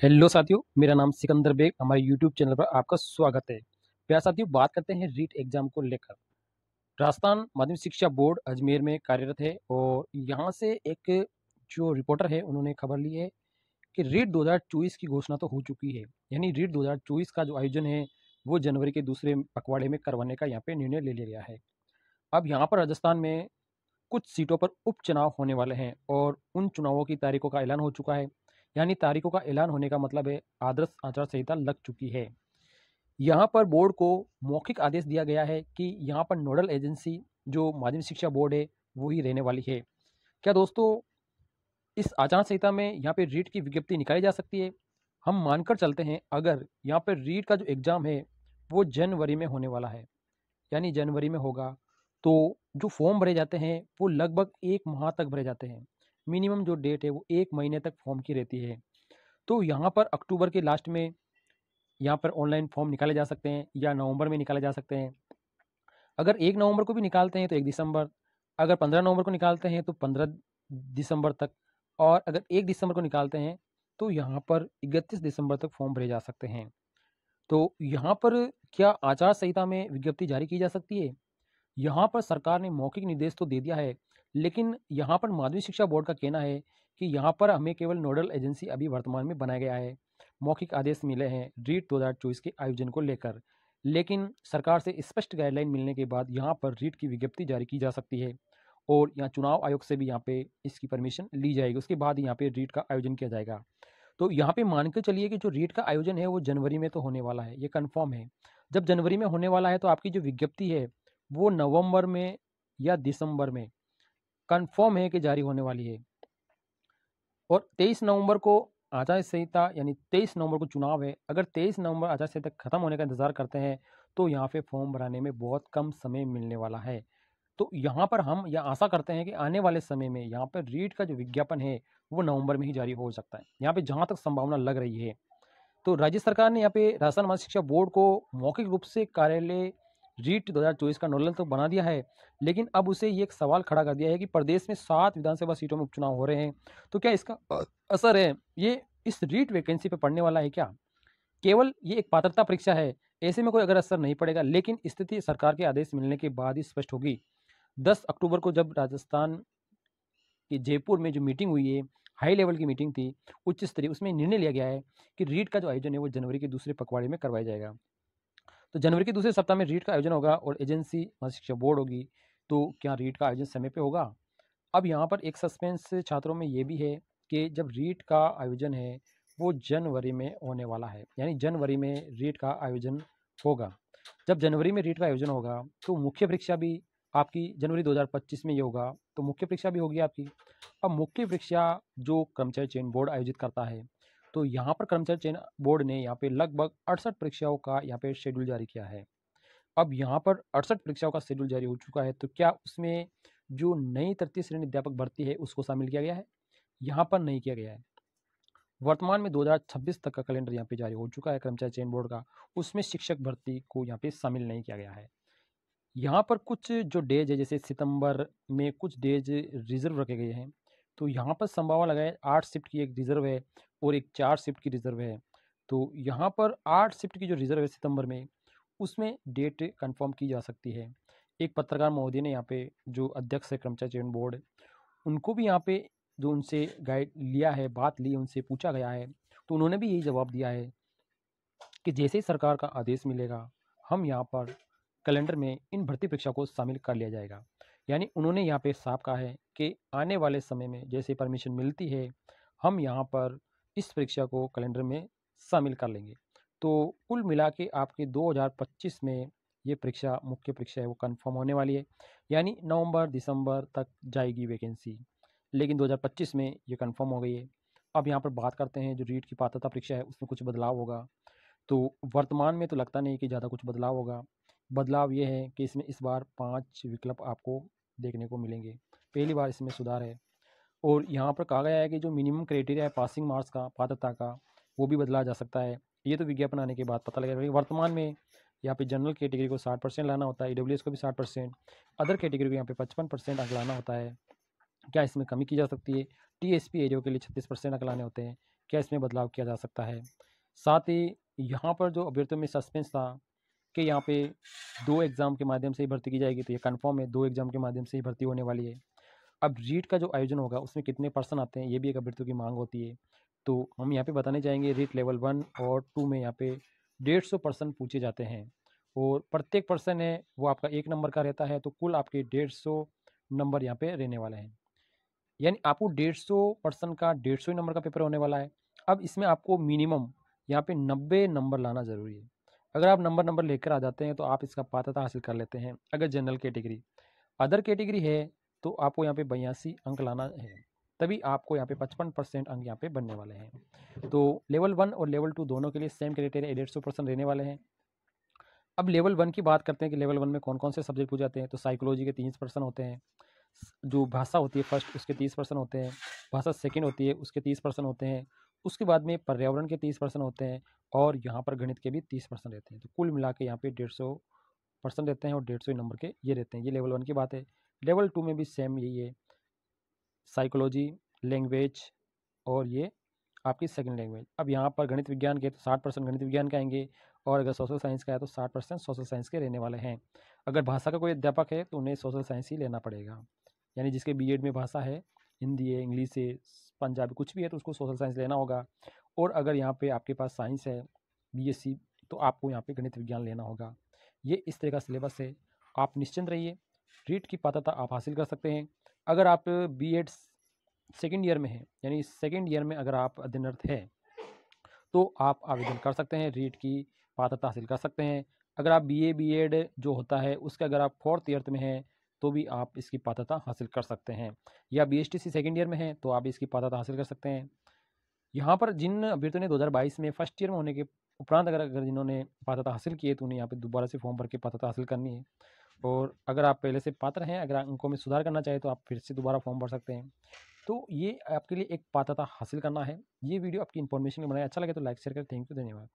Hello साथियों, मेरा नाम सिकंदर बेग। हमारे यूट्यूब चैनल पर आपका स्वागत है। प्यारे साथियों, बात करते हैं रीट एग्जाम को लेकर। राजस्थान माध्यमिक शिक्षा बोर्ड अजमेर में कार्यरत है और यहाँ से एक जो रिपोर्टर है उन्होंने खबर ली है कि रीट 2024 की घोषणा तो हो चुकी है। यानी रीट 2024 का जो आयोजन है वो जनवरी के दूसरे पखवाड़े में करवाने का यहाँ पे निर्णय ले लिया गया है। अब यहाँ पर राजस्थान में कुछ सीटों पर उपचुनाव होने वाले हैं और उन चुनावों की तारीखों का ऐलान हो चुका है। यानी तारीखों का ऐलान होने का मतलब है आदर्श आचार संहिता लग चुकी है। यहाँ पर बोर्ड को मौखिक आदेश दिया गया है कि यहाँ पर नोडल एजेंसी जो माध्यमिक शिक्षा बोर्ड है वो ही रहने वाली है। क्या दोस्तों, इस आचार संहिता में यहाँ पे रीट की विज्ञप्ति निकाली जा सकती है? हम मानकर चलते हैं अगर यहाँ पर रीट का जो एग्ज़ाम है वो जनवरी में होने वाला है, यानी जनवरी में होगा, तो जो फॉर्म भरे जाते हैं वो लगभग 1 माह तक भरे जाते हैं। मिनिमम जो डेट है वो 1 महीने तक फॉर्म की रहती है। तो यहाँ पर अक्टूबर के लास्ट में यहाँ पर ऑनलाइन फॉर्म निकाले जा सकते हैं या नवंबर में निकाले जा सकते हैं। अगर 1 नवंबर को भी निकालते हैं तो 1 दिसंबर, अगर 15 नवंबर को निकालते हैं तो 15 दिसंबर तक, और अगर 1 दिसंबर को निकालते हैं तो यहाँ पर 31 दिसंबर तक फॉर्म भरे जा सकते हैं। तो यहाँ पर क्या आचार संहिता में विज्ञप्ति जारी की जा सकती है? यहाँ पर सरकार ने मौखिक निर्देश तो दे दिया है, लेकिन यहाँ पर माध्यमिक शिक्षा बोर्ड का कहना है कि यहाँ पर हमें केवल नोडल एजेंसी अभी वर्तमान में बनाया गया है। मौखिक आदेश मिले हैं रीट 2024 के आयोजन को लेकर, लेकिन सरकार से स्पष्ट गाइडलाइन मिलने के बाद यहाँ पर रीट की विज्ञप्ति जारी की जा सकती है और यहाँ चुनाव आयोग से भी यहाँ पे इसकी परमिशन ली जाएगी। उसके बाद यहाँ पे रीट का आयोजन किया जाएगा। तो यहाँ पे मान के चलिए कि जो रीट का आयोजन है वो जनवरी में तो होने वाला है, ये कन्फर्म है। जब जनवरी में होने वाला है तो आपकी जो विज्ञप्ति है वो नवंबर में या दिसंबर में कंफर्म है कि जारी होने वाली है। और 23 नवंबर को आचार संहिता, यानी 23 नवंबर को चुनाव है। अगर 23 नवंबर आचार संहिता खत्म होने का इंतजार करते हैं तो यहाँ पे फॉर्म भराने में बहुत कम समय मिलने वाला है। तो यहाँ पर हम यह आशा करते हैं कि आने वाले समय में यहाँ पर रीट का जो विज्ञापन है वो नवंबर में ही जारी हो सकता है, यहाँ पे जहाँ तक संभावना लग रही है। तो राज्य सरकार ने यहाँ पे राजस्थान माध्यमिक शिक्षा बोर्ड को मौखिक रूप से कार्यालय रीट 2024 का नोडल तो बना दिया है, लेकिन अब उसे ये एक सवाल खड़ा कर दिया है कि प्रदेश में 7 विधानसभा सीटों में उपचुनाव हो रहे हैं, तो क्या इसका असर है ये इस रीट वैकेंसी पे पड़ने वाला है क्या? केवल ये एक पात्रता परीक्षा है, ऐसे में कोई अगर असर नहीं पड़ेगा, लेकिन स्थिति सरकार के आदेश मिलने के बाद ही स्पष्ट होगी। 10 अक्टूबर को जब राजस्थान कि जयपुर में जो मीटिंग हुई है, हाई लेवल की मीटिंग थी, उच्च स्तरीय, उसमें निर्णय लिया गया है कि रीट का जो आयोजन है वो जनवरी के दूसरे पखवाड़े में करवाया जाएगा। तो जनवरी के दूसरे सप्ताह में रीट का आयोजन होगा और एजेंसी माध्यमिक शिक्षा बोर्ड होगी। तो क्या रीट का आयोजन समय पे होगा? अब यहाँ पर एक सस्पेंस छात्रों में ये भी है कि जब रीट का आयोजन है वो जनवरी में होने वाला है, यानी जनवरी में रीट का आयोजन होगा। जब जनवरी में रीट का आयोजन होगा तो मुख्य परीक्षा भी आपकी जनवरी 2025 में ये होगा, तो मुख्य परीक्षा भी होगी आपकी। अब मुख्य परीक्षा जो कर्मचारी चयन बोर्ड आयोजित करता है, तो यहाँ पर कर्मचारी चयन बोर्ड ने यहाँ पे लगभग 68 परीक्षाओं का यहाँ पे शेड्यूल जारी किया है। अब यहाँ पर 68 परीक्षाओं का शेड्यूल जारी हो चुका है, तो क्या उसमें जो नई तृतीय श्रेणी अध्यापक भर्ती है उसको शामिल किया गया है? यहाँ पर नहीं किया गया है। वर्तमान में 2026 तक का कैलेंडर यहाँ पे जारी हो चुका है कर्मचारी चयन बोर्ड का, उसमें शिक्षक भर्ती को यहाँ पे शामिल नहीं किया गया है। यहाँ पर कुछ जो डेज है, जैसे सितंबर में कुछ डेज रिजर्व रखे गए हैं, तो यहाँ पर संभावना लगा है 8 शिफ्ट की एक रिजर्व है और एक 4 शिफ्ट की रिजर्व है। तो यहाँ पर 8 शिफ्ट की जो रिजर्व है सितंबर में, उसमें डेट कंफर्म की जा सकती है। एक पत्रकार महोदय ने यहाँ पे जो अध्यक्ष है कर्मचारी चयन बोर्ड, उनको भी यहाँ पे जो उनसे गाइड लिया है, बात ली, उनसे पूछा गया है, तो उन्होंने भी यही जवाब दिया है कि जैसे ही सरकार का आदेश मिलेगा हम यहाँ पर कैलेंडर में इन भर्ती परीक्षा को शामिल कर लिया जाएगा। यानी उन्होंने यहाँ पे साफ कहा है कि आने वाले समय में जैसे परमिशन मिलती है हम यहाँ पर इस परीक्षा को कैलेंडर में शामिल कर लेंगे। तो कुल मिला के आपके 2025 में ये परीक्षा, मुख्य परीक्षा है वो कंफर्म होने वाली है, यानी नवंबर दिसंबर तक जाएगी वैकेंसी, लेकिन 2025 में ये कंफर्म हो गई है। अब यहाँ पर बात करते हैं जो रीट की पात्रता परीक्षा है उसमें कुछ बदलाव होगा। तो वर्तमान में तो लगता नहीं कि ज़्यादा कुछ बदलाव होगा। बदलाव ये है कि इसमें इस बार 5 विकल्प आपको देखने को मिलेंगे, पहली बार इसमें सुधार है। और यहाँ पर कहा गया है कि जो मिनिमम क्राइटेरिया है पासिंग मार्क्स का, पात्रता का, वो भी बदला जा सकता है। ये तो विज्ञापन आने के बाद पता लगेगा। वर्तमान में यहाँ पे जनरल कैटेगरी को 60% लाना होता है, ईडब्ल्यूएस को भी 60%, अदर कैटेगरी को यहाँ पे 55% अंक लाना होता है। क्या इसमें कमी की जा सकती है? टीएसपी एरिया के लिए 36% अंक लाने होते हैं, क्या इसमें बदलाव किया जा सकता है। साथ ही यहाँ पर जो अभ्यर्थियों में सस्पेंस था कि यहाँ पे 2 एग्ज़ाम के माध्यम से ही भर्ती की जाएगी, तो ये कन्फर्म है 2 एग्ज़ाम के माध्यम से ही भर्ती होने वाली है। अब रीट का जो आयोजन होगा उसमें कितने पर्सन आते हैं, ये भी एक अभ्यर्थियों की मांग होती है। तो हम यहाँ पे बताने चाहेंगे रीट लेवल 1 और 2 में यहाँ पे 150 पर्सन पूछे जाते हैं और प्रत्येक पर्सन है वो आपका 1 नंबर का रहता है, तो कुल आपके 150 नंबर यहाँ पे रहने वाले हैं। यानी आपको 150 पर्सन का 150 ही नंबर का पेपर होने वाला है। अब इसमें आपको मिनिमम यहाँ पे 90 नंबर लाना ज़रूरी है। अगर आप नंबर लेकर आ जाते हैं तो आप इसका पात्रता हासिल कर लेते हैं। अगर जनरल कैटेगरी, अदर कैटेगरी है तो आपको यहाँ पे 82 अंक लाना है, तभी आपको यहाँ पे 55% अंक यहाँ पे बनने वाले हैं। तो लेवल 1 और लेवल 2 दोनों के लिए सेम क्राइटेरिया 150% रहने वाले हैं। अब लेवल 1 की बात करते हैं कि लेवल 1 में कौन कौन से सब्जेक्ट पूछे जाते हैं। तो साइकोलॉजी के 30% होते हैं, जो भाषा होती है फर्स्ट उसके 30% होते हैं, भाषा सेकंड होती है उसके 30% होते हैं, उसके बाद में पर्यावरण के 30% होते हैं और यहाँ पर गणित के भी 30% रहते हैं। तो कुल मिला के यहाँ पे 150% रहते हैं और 150 नंबर के ये रहते हैं। ये लेवल 1 की बात है। लेवल 2 में भी सेम यही है, साइकोलॉजी, लैंग्वेज और ये आपकी सेकंड लैंग्वेज। अब यहाँ पर गणित विज्ञान के तो 60% गणित विज्ञान के आएंगे और अगर सोशल साइंस का है तो 60% सोशल साइंस के रहने वाले हैं। अगर भाषा का कोई अध्यापक है तो उन्हें सोशल साइंस ही लेना पड़ेगा, यानी जिसके बीएड में भाषा है, हिंदी है, इंग्लिश है, पंजाबी कुछ भी है तो उसको सोशल साइंस लेना होगा। और अगर यहाँ पे आपके पास साइंस है बीएससी तो आपको यहाँ पे गणित विज्ञान लेना होगा। ये इस तरह का सिलेबस है, आप निश्चिंत रहिए, रीट की पात्रता आप हासिल कर सकते हैं। अगर आप बीएड सेकेंड ईयर में हैं, यानी सेकेंड ईयर में अगर आप अध्ययनरत हैं तो आप आवेदन कर सकते हैं, रीट की पात्रता हासिल कर सकते हैं। अगर आप बीए बीएड जो होता है उसके अगर आप 4th ईयर में हैं तो भी आप इसकी पात्रता हासिल कर सकते हैं, या बीएसटीसी सेकेंड ईयर में हैं तो आप इसकी पात्रता हासिल कर सकते हैं। यहाँ पर जिन अभ्यर्थियों ने 2022 में फर्स्ट ईयर में होने के उपरांत अगर अगर जिन्होंने पात्रता हासिल की है तो उन्हें यहाँ पे दोबारा से फॉर्म भर के पात्रता हासिल करनी है। और अगर आप पहले से पात्र हैं, अगर अंकों में सुधार करना चाहें तो आप फिर से दोबारा फॉर्म भर सकते हैं। तो ये आपके लिए एक पात्रता हासिल करना है। ये वीडियो आपकी इन्फॉर्मेशन के लिए बनाया, अच्छा लगे तो लाइक शेयर करें। थैंक यू, धन्यवाद।